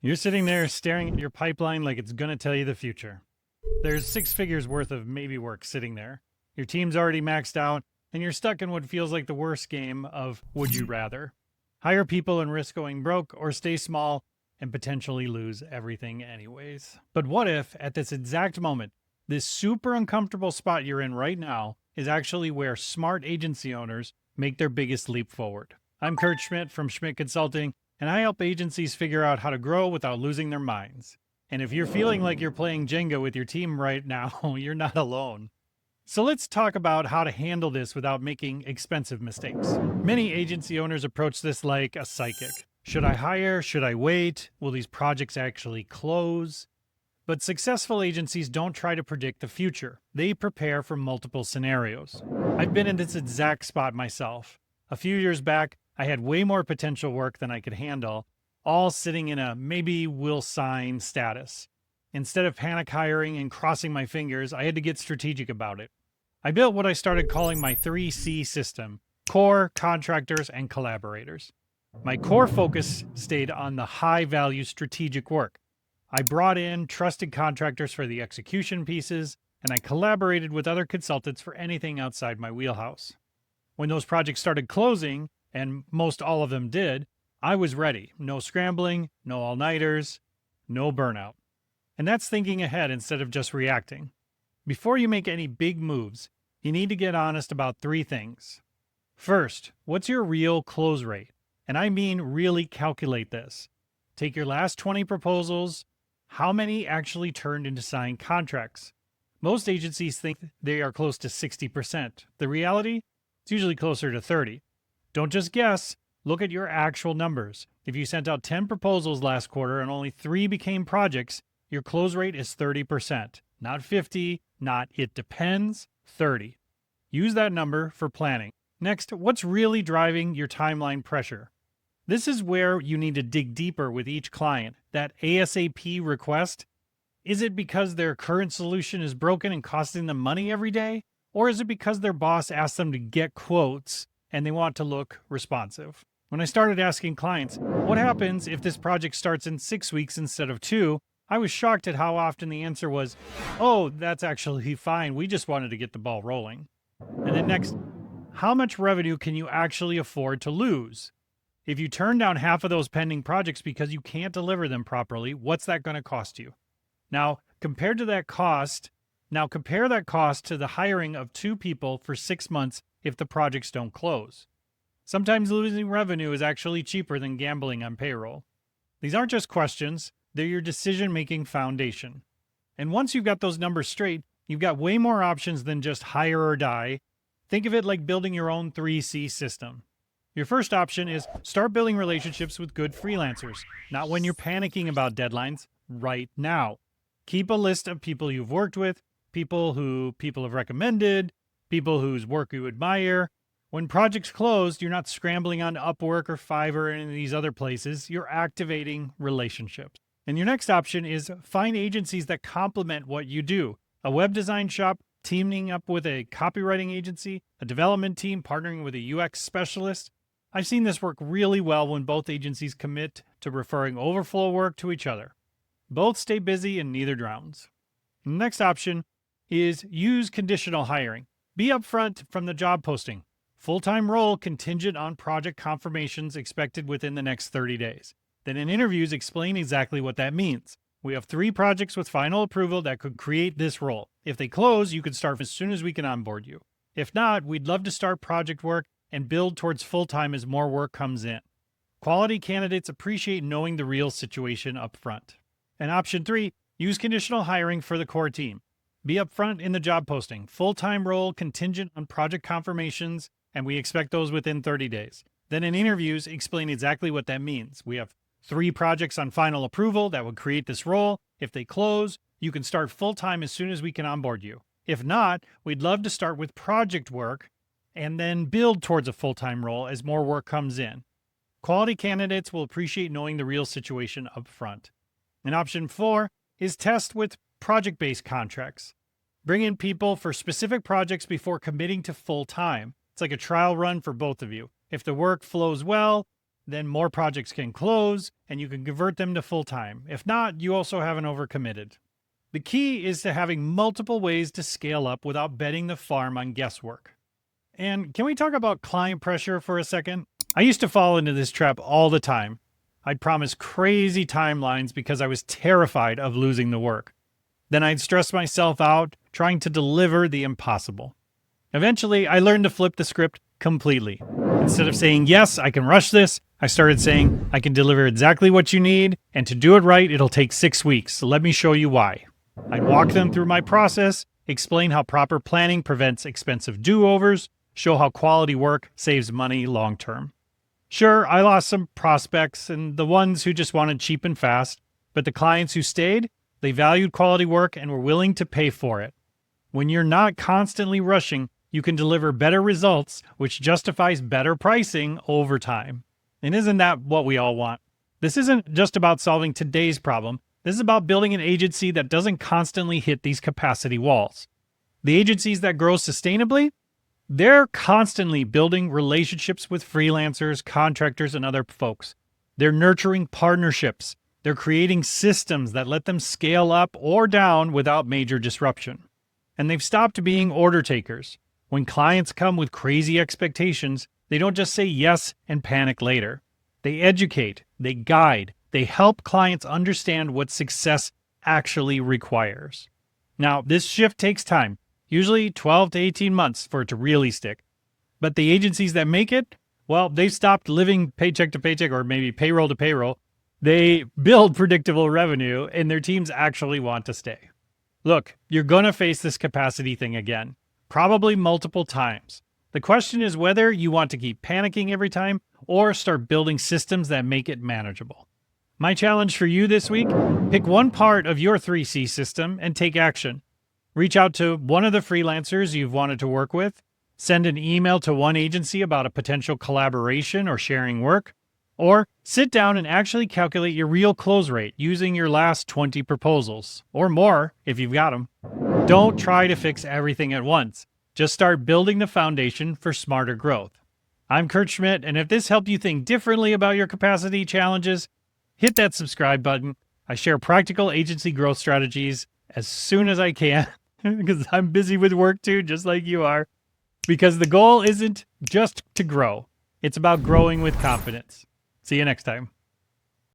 You're sitting there staring at your pipeline like it's going to tell you the future. There's 6 figures worth of maybe work sitting there. Your team's already maxed out, and you're stuck in what feels like the worst game of would you rather. Hire people and risk going broke, or stay small and potentially lose everything anyways. But what if, at this exact moment, this super uncomfortable spot you're in right now is actually where smart agency owners make their biggest leap forward? I'm Kurt Schmidt from Schmidt Consulting, and I help agencies figure out how to grow without losing their minds. And if you're feeling like you're playing Jenga with your team right now, you're not alone. So let's talk about how to handle this without making expensive mistakes. Many agency owners approach this like a psychic. Should I hire? Should I wait? Will these projects actually close? But successful agencies don't try to predict the future. They prepare for multiple scenarios. I've been in this exact spot myself. A few years back, I had way more potential work than I could handle, all sitting in a maybe we'll sign status. Instead of panic hiring and crossing my fingers, I had to get strategic about it. I built what I started calling my 3C system: core, contractors, and collaborators. My core focus stayed on the high-value strategic work. I brought in trusted contractors for the execution pieces, and I collaborated with other consultants for anything outside my wheelhouse. When those projects started closing, and most all of them did, I was ready. No scrambling, no all-nighters, no burnout. And that's thinking ahead instead of just reacting. Before you make any big moves, you need to get honest about 3 things. First, what's your real close rate? And I mean really calculate this. Take your last 20 proposals. How many actually turned into signed contracts? Most agencies think they are close to 60%. The reality? It's usually closer to 30. Don't just guess. Look at your actual numbers. If you sent out 10 proposals last quarter and only 3 became projects, your close rate is 30%. Not 50, not it depends, 30. Use that number for planning. Next, what's really driving your timeline pressure? This is where you need to dig deeper with each client. That ASAP request, is it because their current solution is broken and costing them money every day? Or is it because their boss asked them to get quotes and they want to look responsive? When I started asking clients, what happens if this project starts in 6 weeks instead of 2? I was shocked at how often the answer was, oh, that's actually fine. We just wanted to get the ball rolling. And then next, how much revenue can you actually afford to lose? If you turn down half of those pending projects because you can't deliver them properly, what's that going to cost you? Now, compare that cost to the hiring of 2 people for 6 months if the projects don't close. Sometimes losing revenue is actually cheaper than gambling on payroll. These aren't just questions, they're your decision-making foundation. And once you've got those numbers straight, you've got way more options than just hire or die. Think of it like building your own 3C system. Your first option is start building relationships with good freelancers, not when you're panicking about deadlines, right now. Keep a list of people you've worked with, people who people have recommended, people whose work you admire. When projects close, you're not scrambling on Upwork or Fiverr or any of these other places. You're activating relationships. And your next option is find agencies that complement what you do. A web design shop teaming up with a copywriting agency, a development team partnering with a UX specialist. I've seen this work really well when both agencies commit to referring overflow work to each other. Both stay busy and neither drowns. The next option is use conditional hiring. Be upfront from the job posting. Full-time role contingent on project confirmations expected within the next 30 days. Then in interviews, explain exactly what that means. We have 3 projects with final approval that could create this role. If they close, you could start as soon as we can onboard you. If not, we'd love to start project work and build towards full-time as more work comes in. Quality candidates appreciate knowing the real situation up front. And option 3, use conditional hiring for the core team. Be upfront in the job posting. Full-time role contingent on project confirmations, and we expect those within 30 days. Then in interviews, explain exactly what that means. We have 3 projects on final approval that would create this role. If they close, you can start full-time as soon as we can onboard you. If not, we'd love to start with project work and then build towards a full-time role as more work comes in. Quality candidates will appreciate knowing the real situation up front. And option 4 is test with project-based contracts. Bring in people for specific projects before committing to full-time. It's like a trial run for both of you. If the work flows well, then more projects can close and you can convert them to full-time. If not, you also haven't overcommitted. The key is to having multiple ways to scale up without betting the farm on guesswork. And can we talk about client pressure for a second? I used to fall into this trap all the time. I'd promise crazy timelines because I was terrified of losing the work. Then I'd stress myself out trying to deliver the impossible. Eventually, I learned to flip the script completely. Instead of saying, yes, I can rush this, I started saying, I can deliver exactly what you need, and to do it right, it'll take 6 weeks, so let me show you why. I'd walk them through my process, explain how proper planning prevents expensive do-overs, show how quality work saves money long-term. Sure, I lost some prospects and the ones who just wanted cheap and fast, but the clients who stayed, they valued quality work and were willing to pay for it. When you're not constantly rushing, you can deliver better results, which justifies better pricing over time. And isn't that what we all want? This isn't just about solving today's problem. This is about building an agency that doesn't constantly hit these capacity walls. The agencies that grow sustainably, they're constantly building relationships with freelancers, contractors, and other folks. They're nurturing partnerships. They're creating systems that let them scale up or down without major disruption. And they've stopped being order takers. When clients come with crazy expectations, they don't just say yes and panic later. They educate, they guide, they help clients understand what success actually requires. Now, this shift takes time, usually 12 to 18 months for it to really stick. But the agencies that make it, well, they've stopped living paycheck to paycheck or maybe payroll to payroll. They build predictable revenue and their teams actually want to stay. Look, you're going to face this capacity thing again, probably multiple times. The question is whether you want to keep panicking every time or start building systems that make it manageable. My challenge for you this week, pick one part of your 3C system and take action. Reach out to one of the freelancers you've wanted to work with, send an email to one agency about a potential collaboration or sharing work, or sit down and actually calculate your real close rate using your last 20 proposals, or more if you've got them. Don't try to fix everything at once. Just start building the foundation for smarter growth. I'm Kurt Schmidt, and if this helped you think differently about your capacity challenges, hit that subscribe button. I share practical agency growth strategies as soon as I can, because I'm busy with work too, just like you are. Because the goal isn't just to grow. It's about growing with confidence. See you next time.